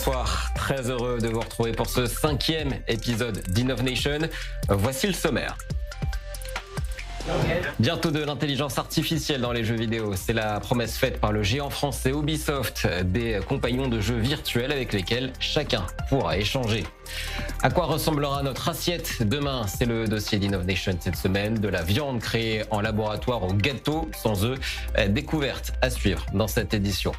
bonsoir, très heureux de vous retrouver pour ce 5e épisode d'Innovation. Voici le sommaire. Bientôt de l'intelligence artificielle dans les jeux vidéo, c'est la promesse faite par le géant français Ubisoft, des compagnons de jeux virtuels avec lesquels chacun pourra échanger. À quoi ressemblera notre assiette demain? C'est le dossier d'Innovation cette semaine, de la viande créée en laboratoire au gâteau sans œufs, découverte à suivre dans cette édition.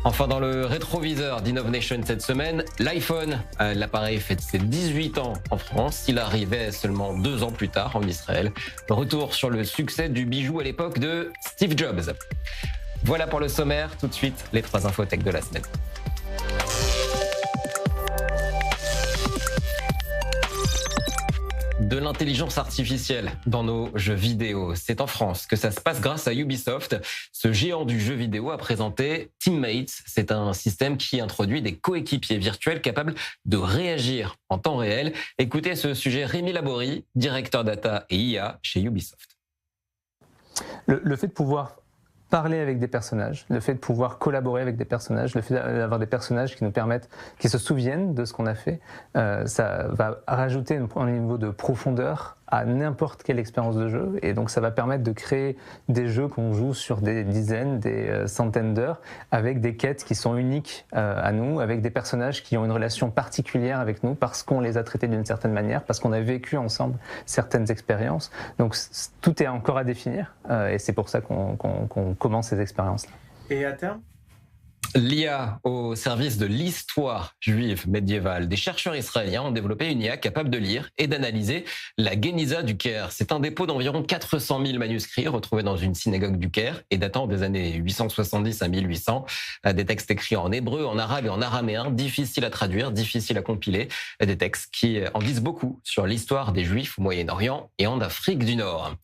Enfin, dans le rétroviseur d'Innovation cette semaine, l'iPhone, l'appareil fête ses 18 ans en France, il arrivait seulement 2 ans plus tard en Israël. Retour sur le succès du bijou à l'époque de Steve Jobs. Voilà pour le sommaire, tout de suite les 3 infotech de la semaine. De l'intelligence artificielle dans nos jeux vidéo. C'est en France que ça se passe grâce à Ubisoft. Ce géant du jeu vidéo a présenté Teammates. C'est un système qui introduit des coéquipiers virtuels capables de réagir en temps réel. Écoutez ce sujet, Rémi Laborie, directeur data et IA chez Ubisoft. Le fait de pouvoir parler avec des personnages, le fait de pouvoir collaborer avec des personnages, le fait d'avoir des personnages qui nous permettent, qui se souviennent de ce qu'on a fait, ça va rajouter un niveau de profondeur à n'importe quelle expérience de jeu, et donc ça va permettre de créer des jeux qu'on joue sur des dizaines, des centaines d'heures, avec des quêtes qui sont uniques à nous, avec des personnages qui ont une relation particulière avec nous parce qu'on les a traités d'une certaine manière, parce qu'on a vécu ensemble certaines expériences. Donc tout est encore à définir, et c'est pour ça qu'on commence ces expériences-là. Et à terme ? L'IA au service de l'histoire juive médiévale. Des chercheurs israéliens ont développé une IA capable de lire et d'analyser la Guéniza du Caire. C'est un dépôt d'environ 400 000 manuscrits retrouvés dans une synagogue du Caire et datant des années 870 à 1800. Des textes écrits en hébreu, en arabe et en araméen, difficiles à traduire, difficiles à compiler. Des textes qui en disent beaucoup sur l'histoire des Juifs au Moyen-Orient et en Afrique du Nord.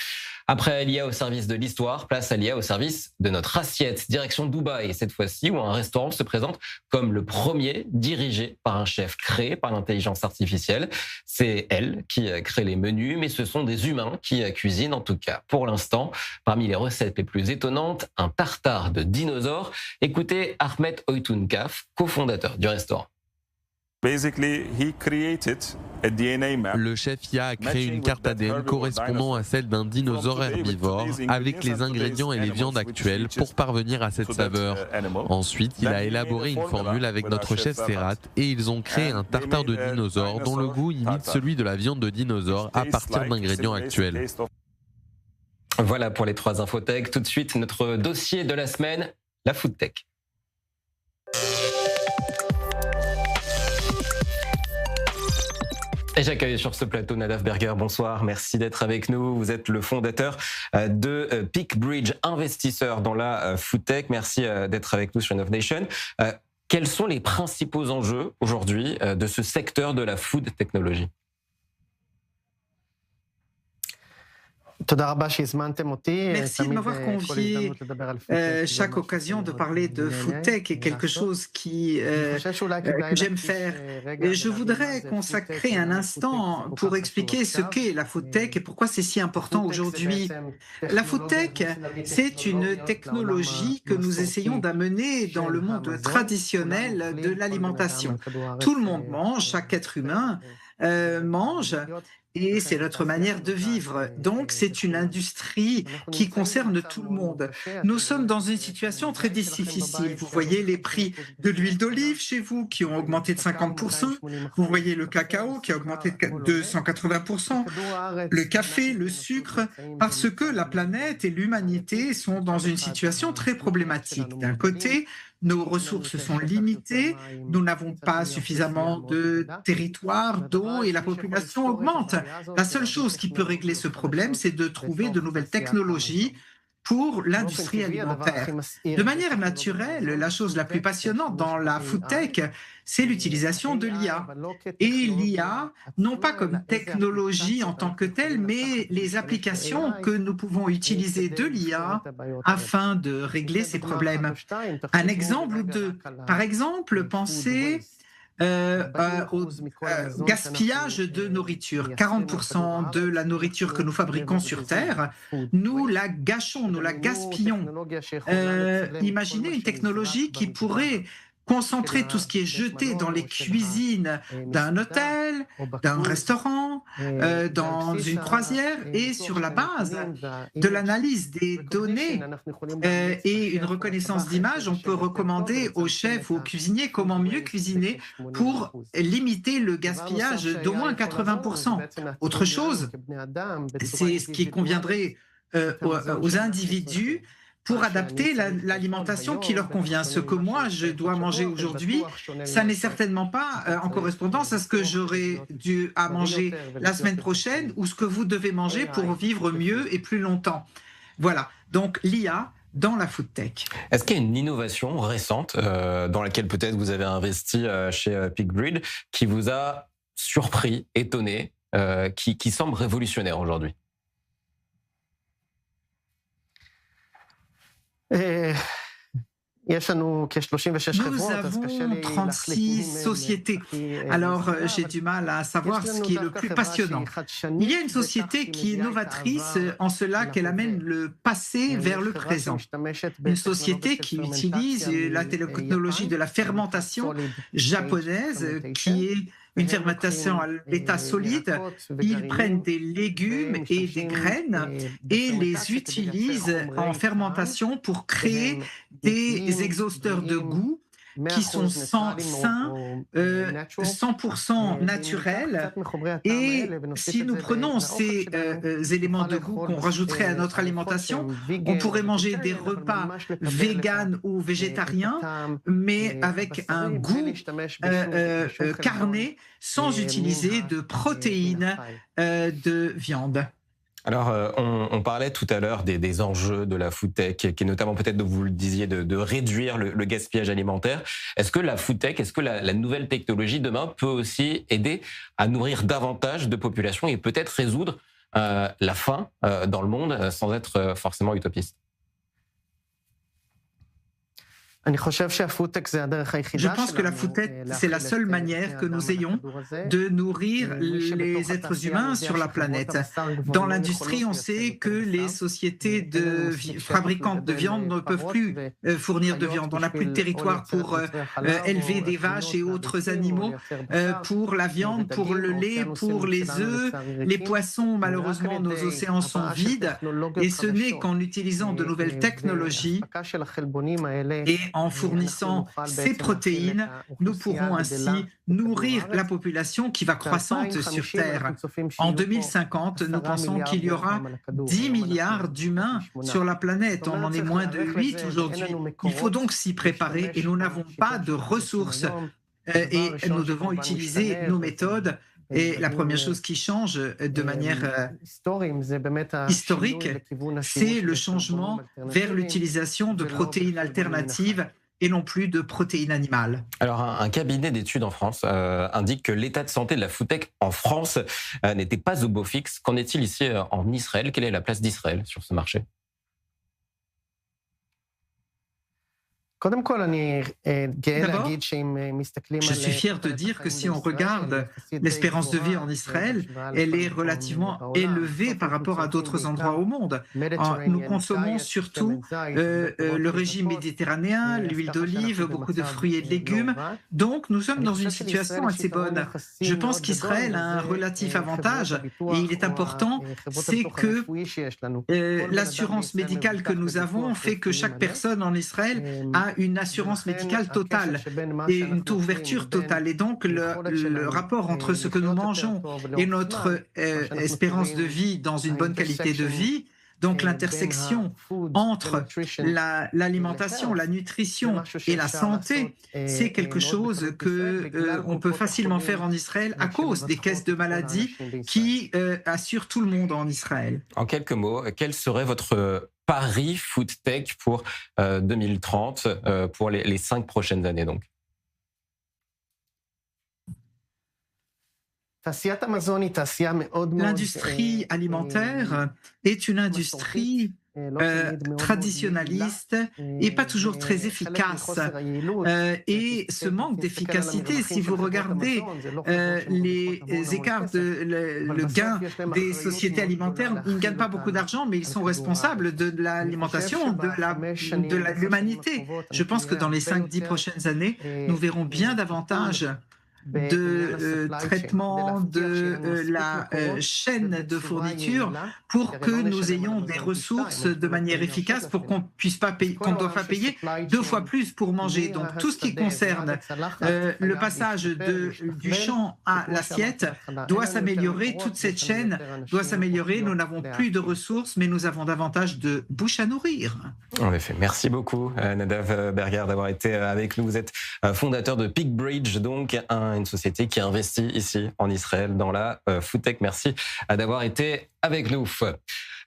Après l'IA au service de l'histoire, place à l'IA au service de notre assiette. Direction Dubaï, cette fois-ci, où un restaurant se présente comme le premier dirigé par un chef créé par l'intelligence artificielle. C'est elle qui crée les menus, mais ce sont des humains qui cuisinent, en tout cas pour l'instant. Parmi les recettes les plus étonnantes, un tartare de dinosaures. Écoutez Ahmed Oytunkaf, cofondateur du restaurant. Le chef IA a créé une carte ADN correspondant à celle d'un dinosaure herbivore avec les ingrédients et les viandes actuelles pour parvenir à cette saveur. Ensuite, il a élaboré une formule avec notre chef Serrat et ils ont créé un tartare de dinosaure dont le goût imite celui de la viande de dinosaure à partir d'ingrédients actuels. Voilà pour les 3 infotech. Tout de suite, notre dossier de la semaine, la foodtech. Et j'accueille sur ce plateau Nadav Berger, bonsoir, merci d'être avec nous. Vous êtes le fondateur de Peakbridge, investisseur dans la foodtech. Merci d'être avec nous sur Innovation. Quels sont les principaux enjeux aujourd'hui de ce secteur de la food technology? Merci de m'avoir convié. Chaque occasion de parler de foodtech est quelque chose que j'aime faire. Et je voudrais consacrer un instant pour expliquer ce qu'est la foodtech et pourquoi c'est si important aujourd'hui. La foodtech, c'est une technologie que nous essayons d'amener dans le monde traditionnel de l'alimentation. Tout le monde mange, chaque être humain mange. Et c'est notre manière de vivre. Donc, c'est une industrie qui concerne tout le monde. Nous sommes dans une situation très difficile. Vous voyez les prix de l'huile d'olive chez vous qui ont augmenté de 50%. Vous voyez le cacao qui a augmenté de 180%. Le café, le sucre, parce que la planète et l'humanité sont dans une situation très problématique. D'un côté, nos ressources sont limitées, nous n'avons pas suffisamment de territoire, d'eau et la population augmente. La seule chose qui peut régler ce problème, c'est de trouver de nouvelles technologies pour l'industrie alimentaire. De manière naturelle, la chose la plus passionnante dans la foodtech, c'est l'utilisation de l'IA. Et l'IA, non pas comme technologie en tant que telle, mais les applications que nous pouvons utiliser de l'IA afin de régler ces problèmes. Un exemple ou deux. Par exemple, pensez au gaspillage de nourriture. 40% de la nourriture que nous fabriquons sur Terre, nous la gâchons, nous la gaspillons. Imaginez une technologie qui pourrait concentrer tout ce qui est jeté dans les cuisines d'un hôtel, d'un restaurant, dans une croisière, et sur la base de l'analyse des données et une reconnaissance d'image, on peut recommander aux chefs ou aux cuisiniers comment mieux cuisiner pour limiter le gaspillage d'au moins 80%. Autre chose, c'est ce qui conviendrait aux individus pour adapter l'alimentation qui leur convient. Ce que moi, je dois manger aujourd'hui, ça n'est certainement pas en correspondance à ce que j'aurais dû à manger la semaine prochaine ou ce que vous devez manger pour vivre mieux et plus longtemps. Voilà, donc l'IA dans la food tech. Est-ce qu'il y a une innovation récente dans laquelle peut-être vous avez investi chez PickGrid qui vous a surpris, étonné, qui semble révolutionnaire aujourd'hui? Nous avons 36 sociétés. Alors, j'ai du mal à savoir ce qui est le plus passionnant. Il y a une société qui est novatrice en cela qu'elle amène le passé vers le présent. Une société qui utilise la technologie de la fermentation japonaise, qui est une fermentation à l'état solide. Ils prennent des légumes et des graines et les utilisent en fermentation pour créer des exhausteurs de goût qui sont sains, 100% naturels. Et si nous prenons ces éléments de goût qu'on rajouterait à notre alimentation, on pourrait manger des repas véganes ou végétariens, mais avec un goût carné, sans utiliser de protéines de viande. Alors, on parlait tout à l'heure des enjeux de la food tech, qui est notamment peut-être, vous le disiez, de réduire le gaspillage alimentaire. Est-ce que la food tech, est-ce que la nouvelle technologie demain peut aussi aider à nourrir davantage de populations et peut-être résoudre la faim dans le monde sans être forcément utopiste? Je pense que la food tech, c'est la seule manière que nous ayons de nourrir les êtres humains sur la planète. Dans l'industrie, on sait que les sociétés fabricantes de viande ne peuvent plus fournir de viande. On n'a plus de territoire pour élever des vaches et autres animaux, pour la viande, pour le lait, pour les œufs, les poissons. Malheureusement, nos océans sont vides et ce n'est qu'en utilisant de nouvelles technologies et en fournissant ces protéines, nous pourrons ainsi nourrir la population qui va croissante sur Terre. En 2050, nous pensons qu'il y aura 10 milliards d'humains sur la planète. On en est moins de 8 aujourd'hui. Il faut donc s'y préparer et nous n'avons pas de ressources et nous devons utiliser nos méthodes. Et la première chose qui change de manière historique, c'est le changement vers l'utilisation de protéines alternatives et non plus de protéines animales. Alors, un cabinet d'études en France indique que l'état de santé de la food tech en France n'était pas au beau fixe. Qu'en est-il ici en Israël? Quelle est la place d'Israël sur ce marché? D'abord, je suis fier de dire que si on regarde l'espérance de vie en Israël, elle est relativement élevée par rapport à d'autres endroits au monde. Nous consommons surtout le régime méditerranéen, l'huile d'olive, beaucoup de fruits et de légumes. Donc, nous sommes dans une situation assez bonne. Je pense qu'Israël a un relatif avantage et il est important, c'est que l'assurance médicale que nous avons fait que chaque personne en Israël a une assurance médicale totale et une couverture totale. Et donc, le rapport entre ce que nous mangeons et notre espérance de vie dans une bonne qualité de vie, donc l'intersection entre l'alimentation, la nutrition et la santé, c'est quelque chose qu'on peut facilement faire en Israël à cause des caisses de maladie qui assurent tout le monde en Israël. En quelques mots, quel serait votre pari food tech pour 2030, pour les 5 prochaines années donc? L'industrie alimentaire est une industrie traditionnaliste et pas toujours très efficace. Et ce manque d'efficacité, si vous regardez les écarts le gain des sociétés alimentaires, ils ne gagnent pas beaucoup d'argent, mais ils sont responsables de l'alimentation de l'humanité. Je pense que dans les 5-10 prochaines années, nous verrons bien davantage de traitement de la chaîne de fourniture pour que nous ayons des ressources de manière efficace pour qu'on puisse pas payer, qu'on ne doit pas payer 2 fois plus pour manger. Donc tout ce qui concerne le passage du champ à l'assiette doit s'améliorer, toute cette chaîne doit s'améliorer. Nous n'avons plus de ressources, mais nous avons davantage de bouche à nourrir. En effet, merci beaucoup Nadav Berger d'avoir été avec nous. Vous êtes fondateur de PeakBridge, donc une société qui investit ici en Israël dans la food tech. Merci d'avoir été avec nous.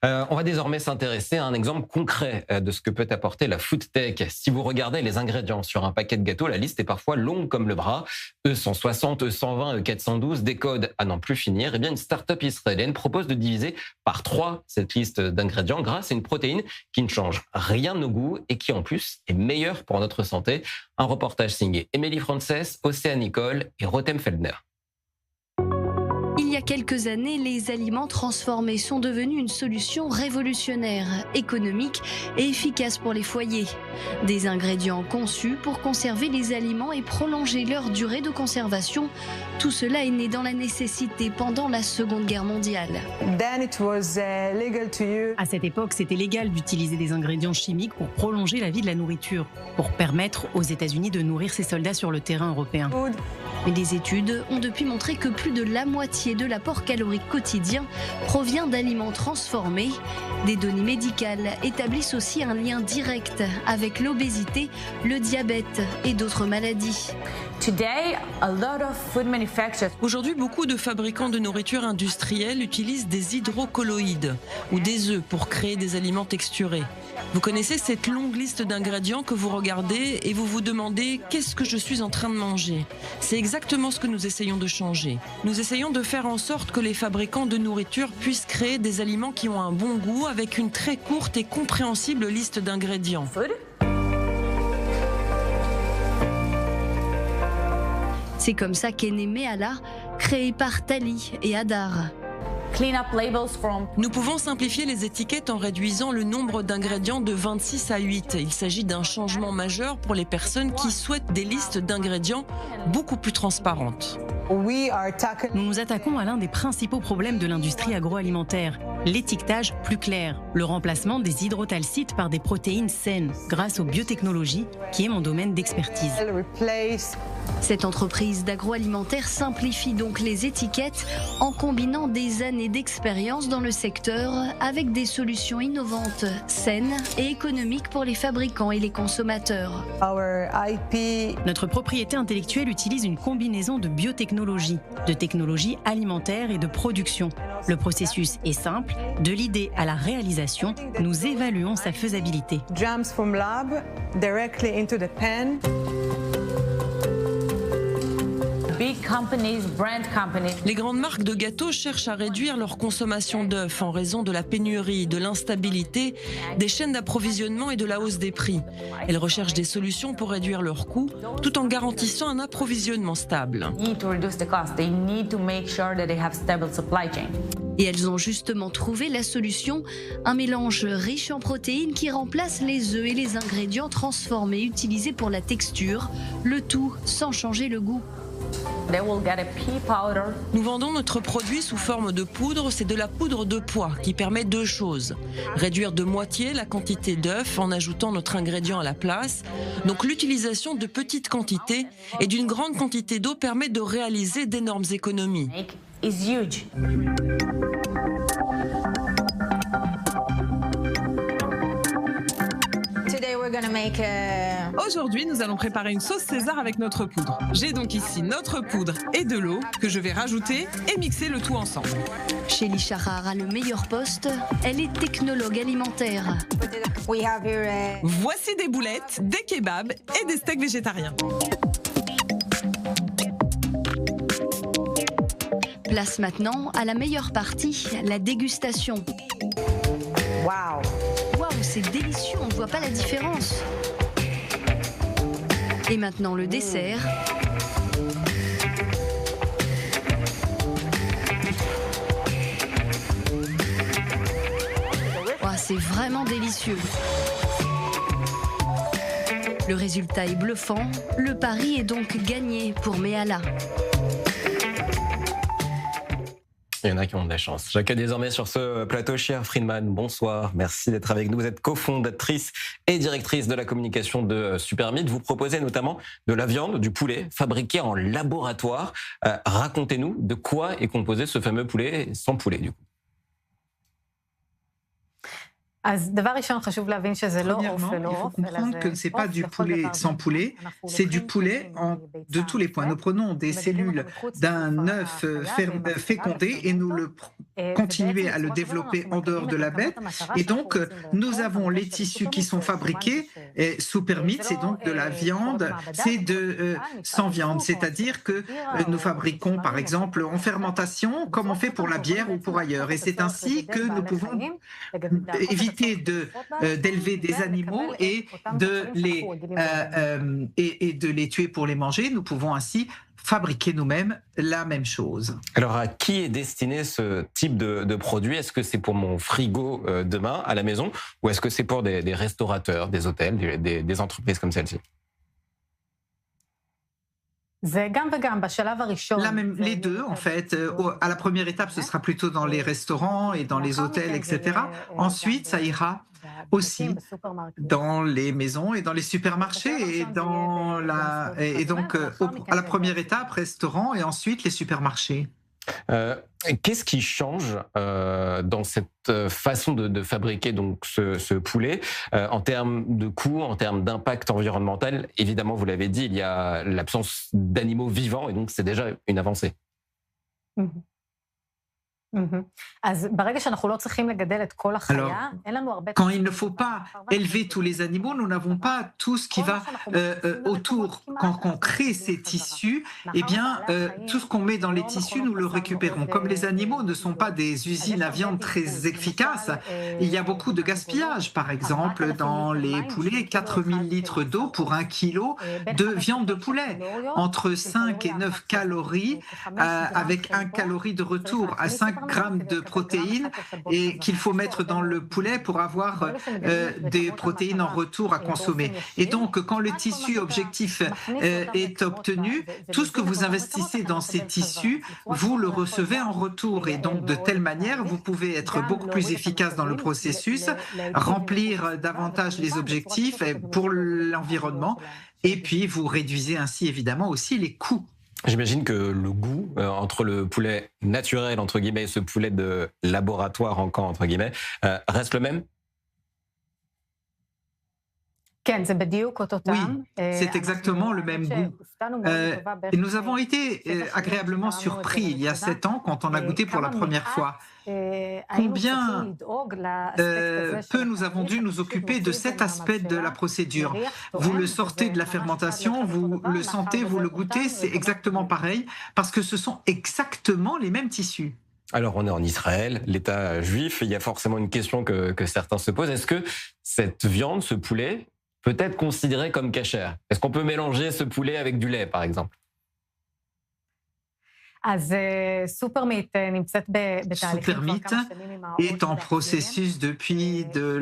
On va désormais s'intéresser à un exemple concret de ce que peut apporter la food tech. Si vous regardez les ingrédients sur un paquet de gâteaux, la liste est parfois longue comme le bras. E160, E120, E412, des codes à n'en plus finir. Eh bien, une start-up israélienne propose de diviser par 3 cette liste d'ingrédients grâce à une protéine qui ne change rien au goût et qui en plus est meilleure pour notre santé. Un reportage signé Émilie Frances, Océane Nicole et Rotem Feldner. Il y a quelques années, les aliments transformés sont devenus une solution révolutionnaire, économique et efficace pour les foyers. Des ingrédients conçus pour conserver les aliments et prolonger leur durée de conservation. Tout cela est né dans la nécessité pendant la Seconde Guerre mondiale. À cette époque, c'était légal d'utiliser des ingrédients chimiques pour prolonger la vie de la nourriture, pour permettre aux États-Unis de nourrir ses soldats sur le terrain européen. Mais des études ont depuis montré que plus de la moitié de l'apport calorique quotidien provient d'aliments transformés. Des données médicales établissent aussi un lien direct avec l'obésité, le diabète et d'autres maladies. Aujourd'hui, beaucoup de fabricants de nourriture industrielle utilisent des hydrocolloïdes ou des œufs pour créer des aliments texturés. Vous connaissez cette longue liste d'ingrédients que vous regardez et vous vous demandez « qu'est-ce que je suis en train de manger ?» C'est exactement ce que nous essayons de changer. Nous essayons de faire en sorte que les fabricants de nourriture puissent créer des aliments qui ont un bon goût avec une très courte et compréhensible liste d'ingrédients. C'est comme ça qu'est né Meala, créé par Tali et Hadar. Nous pouvons simplifier les étiquettes en réduisant le nombre d'ingrédients de 26 à 8. Il s'agit d'un changement majeur pour les personnes qui souhaitent des listes d'ingrédients beaucoup plus transparentes. Nous nous attaquons à l'un des principaux problèmes de l'industrie agroalimentaire, l'étiquetage plus clair, le remplacement des hydrotalcites par des protéines saines grâce aux biotechnologies, qui est mon domaine d'expertise. Cette entreprise d'agroalimentaire simplifie donc les étiquettes en combinant des années d'expérience dans le secteur avec des solutions innovantes, saines et économiques pour les fabricants et les consommateurs. Notre propriété intellectuelle utilise une combinaison de biotechnologie, de technologies alimentaires et de production. Le processus est simple, de l'idée à la réalisation, nous évaluons sa faisabilité. Les grandes marques de gâteaux cherchent à réduire leur consommation d'œufs en raison de la pénurie, de l'instabilité, des chaînes d'approvisionnement et de la hausse des prix. Elles recherchent des solutions pour réduire leurs coûts tout en garantissant un approvisionnement stable. Et elles ont justement trouvé la solution, un mélange riche en protéines qui remplace les œufs et les ingrédients transformés utilisés pour la texture, le tout sans changer le goût. Nous vendons notre produit sous forme de poudre, c'est de la poudre de pois qui permet 2 choses. Réduire de moitié la quantité d'œufs en ajoutant notre ingrédient à la place. Donc l'utilisation de petites quantités et d'une grande quantité d'eau permet de réaliser d'énormes économies. Aujourd'hui, nous allons préparer une sauce César avec notre poudre. J'ai donc ici notre poudre et de l'eau que je vais rajouter et mixer le tout ensemble. Shelly Shahar a le meilleur poste, elle est technologue alimentaire. Voici des boulettes, des kebabs et des steaks végétariens. Place maintenant à la meilleure partie, la dégustation. Waouh, c'est délicieux, on ne voit pas la différence. Et maintenant le dessert. C'est vraiment délicieux. Le résultat est bluffant. Le pari est donc gagné pour Meala. Il y en a qui ont de la chance. J'accueille désormais sur ce plateau Shea Friedman. Bonsoir, merci d'être avec nous. Vous êtes cofondatrice et directrice de la communication de Supermeat. Vous proposez notamment de la viande, du poulet fabriqué en laboratoire. Racontez-nous de quoi est composé ce fameux poulet sans poulet du coup. Premièrement, il faut comprendre que ce n'est pas du poulet sans poulet, c'est du poulet de tous les points. Nous prenons des cellules d'un œuf fécondé et nous le continuons à le développer en dehors de la bête. Et donc, nous avons les tissus qui sont fabriqués. Et Supermeat, c'est donc de la viande, c'est sans viande. C'est-à-dire que nous fabriquons, par exemple, en fermentation, comme on fait pour la bière ou pour ailleurs. Et c'est ainsi que nous pouvons éviter d'élever des animaux et de les tuer pour les manger. Nous pouvons ainsi fabriquer nous-mêmes la même chose. Alors, à qui est destiné ce type de produit? Est-ce que c'est pour mon frigo demain à la maison ou est-ce que c'est pour des restaurateurs, des hôtels, des entreprises comme celle-ci? Les deux, en fait. À la première étape, ce sera plutôt dans les restaurants et dans les hôtels, etc. Ensuite, ça ira aussi dans les maisons et dans les supermarchés. Et donc, à la première étape, restaurants et ensuite les supermarchés. Qu'est-ce qui change dans cette façon de fabriquer donc ce poulet en termes de coût, en termes d'impact environnemental? Évidemment, vous l'avez dit, il y a l'absence d'animaux vivants et donc c'est déjà une avancée. Alors, quand il ne faut pas élever tous les animaux, nous n'avons pas tout ce qui va autour. Quand on crée ces tissus, eh bien, tout ce qu'on met dans les tissus, nous le récupérons. Comme les animaux ne sont pas des usines à viande très efficaces, il y a beaucoup de gaspillage. Par exemple, dans les poulets, 4000 litres d'eau pour 1 kilo de viande de poulet. Entre 5 et 9 calories, avec 1 calorie de retour à 5 grammes de protéines et qu'il faut mettre dans le poulet pour avoir des protéines en retour à consommer. Et donc, quand le tissu objectif est obtenu, tout ce que vous investissez dans ces tissus, vous le recevez en retour. Et donc, de telle manière, vous pouvez être beaucoup plus efficace dans le processus, remplir davantage les objectifs pour l'environnement, et puis vous réduisez ainsi évidemment aussi les coûts. J'imagine que le goût entre le poulet naturel, entre guillemets, et ce poulet de laboratoire encore, entre guillemets, reste le même? Oui, c'est exactement le même goût. Et nous avons été agréablement surpris il y a 7 ans quand on a goûté pour la première fois. Combien peu nous avons dû nous occuper de cet aspect de la procédure. Vous le sortez de la fermentation, vous le sentez, vous le goûtez, c'est exactement pareil, parce que ce sont exactement les mêmes tissus. Alors, on est en Israël, l'État juif, il y a forcément une question que certains se posent. Est-ce que cette viande, ce poulet, peut être considéré comme kasher? Est-ce qu'on peut mélanger ce poulet avec du lait, par exemple? Supermeat est en processus depuis de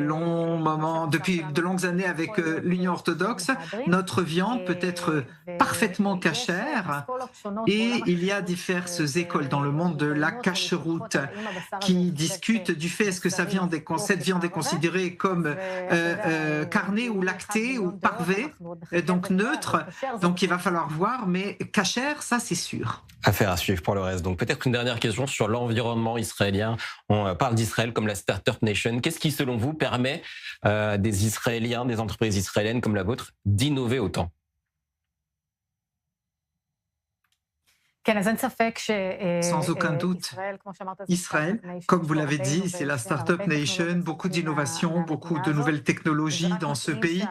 longues années avec l'Union orthodoxe. Notre viande peut être parfaitement cachère et il y a diverses écoles dans le monde de la cacheroute qui discutent du fait est-ce que cette viande est considérée comme carnée ou lactée ou parvée, donc neutre. Donc il va falloir voir, mais cachère, ça c'est sûr. Affaire à suivre pour le reste. Donc peut-être une dernière question sur l'environnement israélien. On parle d'Israël comme la Startup Nation. Qu'est-ce qui, selon vous, permet des Israéliens, des entreprises israéliennes comme la vôtre, d'innover autant? Sans aucun doute, Israël, comme vous l'avez dit, c'est la Startup Nation, beaucoup d'innovations, beaucoup de nouvelles technologies dans ce pays.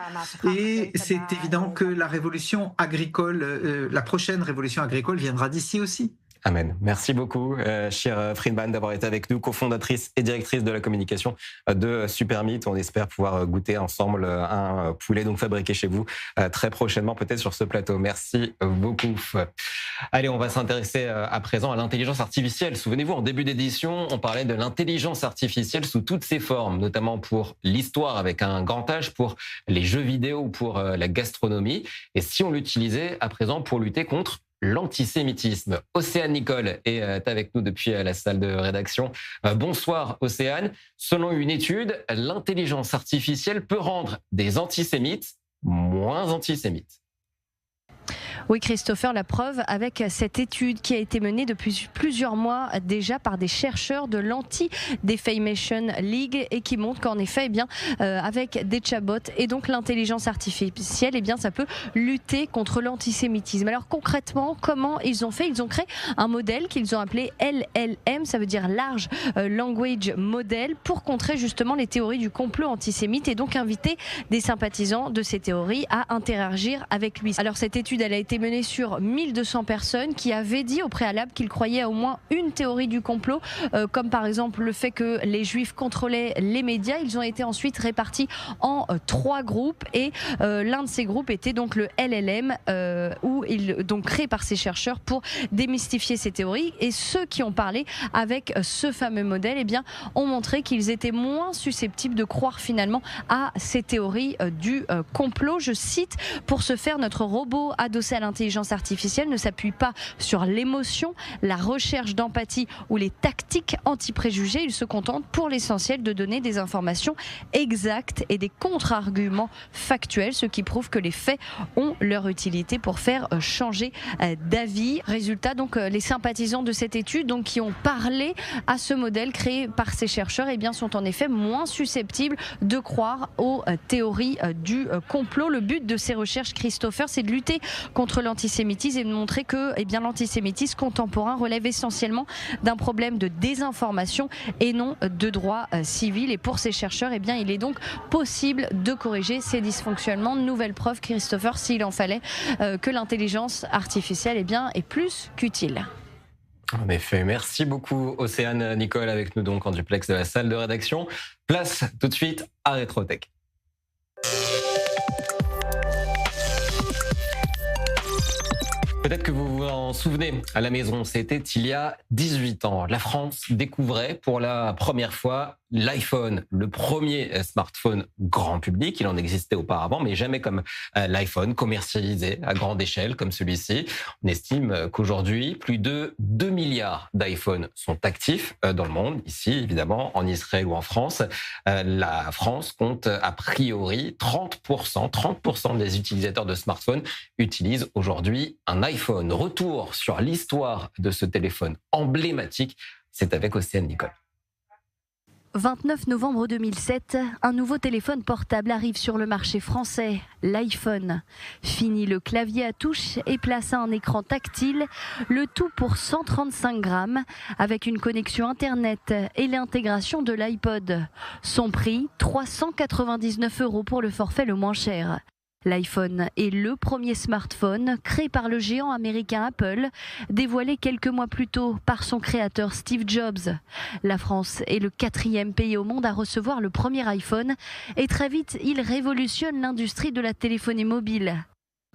Et c'est évident que la révolution agricole, la prochaine révolution agricole viendra d'ici aussi. Amen. Merci beaucoup, chère Friedman, d'avoir été avec nous, cofondatrice et directrice de la communication de Supermeat. On espère pouvoir goûter ensemble un poulet donc fabriqué chez vous très prochainement, peut-être sur ce plateau. Merci beaucoup. Allez, on va s'intéresser à présent à l'intelligence artificielle. Souvenez-vous, en début d'édition, on parlait de l'intelligence artificielle sous toutes ses formes, notamment pour l'histoire avec un grand H, pour les jeux vidéo ou pour la gastronomie. Et si on l'utilisait à présent pour lutter contre l'antisémitisme. Océane Nicole est avec nous depuis la salle de rédaction. Bonsoir Océane. Selon une étude, l'intelligence artificielle peut rendre des antisémites moins antisémites. Oui, Christopher, la preuve avec cette étude qui a été menée depuis plusieurs mois déjà par des chercheurs de l'Anti-Defamation League et qui montre qu'en effet, avec des chatbots et donc l'intelligence artificielle, ça peut lutter contre l'antisémitisme. Alors concrètement, comment ils ont fait? Ils ont créé un modèle qu'ils ont appelé LLM, ça veut dire Large Language Model, pour contrer justement les théories du complot antisémite et donc inviter des sympathisants de ces théories à interagir avec lui. Alors cette étude, elle a été menée sur 1200 personnes qui avaient dit au préalable qu'ils croyaient à au moins une théorie du complot, comme par exemple le fait que les Juifs contrôlaient les médias. Ils ont été ensuite répartis en 3 groupes et l'un de ces groupes était donc le LLM, donc créé par ces chercheurs pour démystifier ces théories. Et ceux qui ont parlé avec ce fameux modèle, ont montré qu'ils étaient moins susceptibles de croire finalement à ces théories du complot. Je cite: pour ce faire, notre robot adossé à l'intelligence artificielle ne s'appuie pas sur l'émotion, la recherche d'empathie ou les tactiques anti-préjugés. Il se contente pour l'essentiel de donner des informations exactes et des contre-arguments factuels, ce qui prouve que les faits ont leur utilité pour faire changer d'avis. Résultat, donc les sympathisants de cette étude qui ont parlé à ce modèle créé par ces chercheurs sont en effet moins susceptibles de croire aux théories du complot. Le but de ces recherches, Christopher, c'est de lutter contre l'antisémitisme et de montrer que l'antisémitisme contemporain relève essentiellement d'un problème de désinformation et non de droit civil. Et pour ces chercheurs, il est donc possible de corriger ces dysfonctionnements. Nouvelle preuve, Christopher, s'il en fallait, que l'intelligence artificielle est plus qu'utile. En effet, merci beaucoup Océane Nicole avec nous donc en duplex de la salle de rédaction. Place tout de suite à Rétrotech. Peut-être que vous vous en souvenez à la maison, c'était il y a 18 ans. La France découvrait pour la première fois l'iPhone, le premier smartphone grand public. Il en existait auparavant, mais jamais comme l'iPhone commercialisé à grande échelle comme celui-ci. On estime qu'aujourd'hui, plus de 2 milliards d'iPhones sont actifs dans le monde. Ici, évidemment, en Israël ou en France. La France compte a priori 30% des utilisateurs de smartphones utilisent aujourd'hui un iPhone. Retour sur l'histoire de ce téléphone emblématique, c'est avec Océane Nicole. 29 novembre 2007, un nouveau téléphone portable arrive sur le marché français, l'iPhone. Fini le clavier à touche et place à un écran tactile, le tout pour 135 grammes, avec une connexion Internet et l'intégration de l'iPod. Son prix, 399 € pour le forfait le moins cher. L'iPhone est le premier smartphone créé par le géant américain Apple, dévoilé quelques mois plus tôt par son créateur Steve Jobs. La France est le 4e pays au monde à recevoir le premier iPhone et très vite, il révolutionne l'industrie de la téléphonie mobile.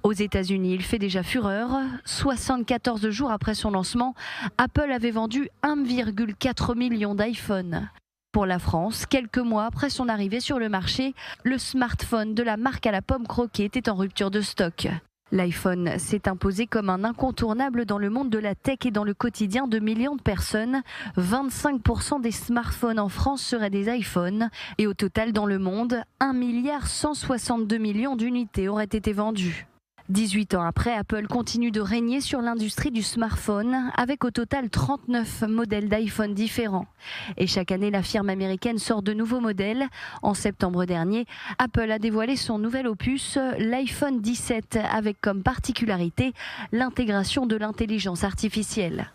Aux États-Unis, il fait déjà fureur. 74 jours après son lancement, Apple avait vendu 1,4 million d'iPhones. Pour la France, quelques mois après son arrivée sur le marché, le smartphone de la marque à la pomme croquée était en rupture de stock. L'iPhone s'est imposé comme un incontournable dans le monde de la tech et dans le quotidien de millions de personnes. 25% des smartphones en France seraient des iPhones. Et au total dans le monde, 1,162 milliard d'unités auraient été vendues. 18 ans après, Apple continue de régner sur l'industrie du smartphone avec au total 39 modèles d'iPhone différents. Et chaque année, la firme américaine sort de nouveaux modèles. En septembre dernier, Apple a dévoilé son nouvel opus, l'iPhone 17, avec comme particularité l'intégration de l'intelligence artificielle.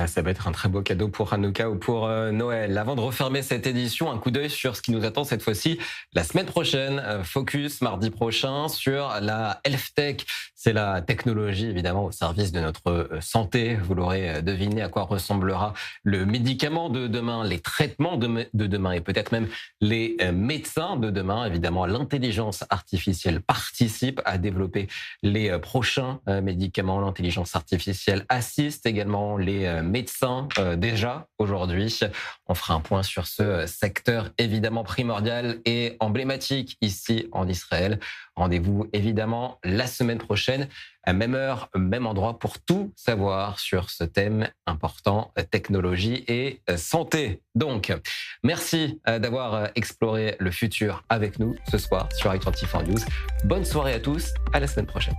Ça va être un très beau cadeau pour Hanouka ou pour Noël. Avant de refermer cette édition, un coup d'œil sur ce qui nous attend cette fois-ci la semaine prochaine. Focus mardi prochain sur la Health Tech. C'est la technologie, évidemment, au service de notre santé. Vous l'aurez deviné, à quoi ressemblera le médicament de demain, les traitements de demain et peut-être même les médecins de demain. Évidemment, l'intelligence artificielle participe à développer les prochains médicaments. L'intelligence artificielle assiste également les médecins déjà aujourd'hui. On fera un point sur ce secteur évidemment primordial et emblématique ici en Israël. Rendez-vous évidemment la semaine prochaine, à même heure, même endroit, pour tout savoir sur ce thème important, technologie et santé. Donc, merci d'avoir exploré le futur avec nous ce soir sur i24 News. Bonne soirée à tous, à la semaine prochaine.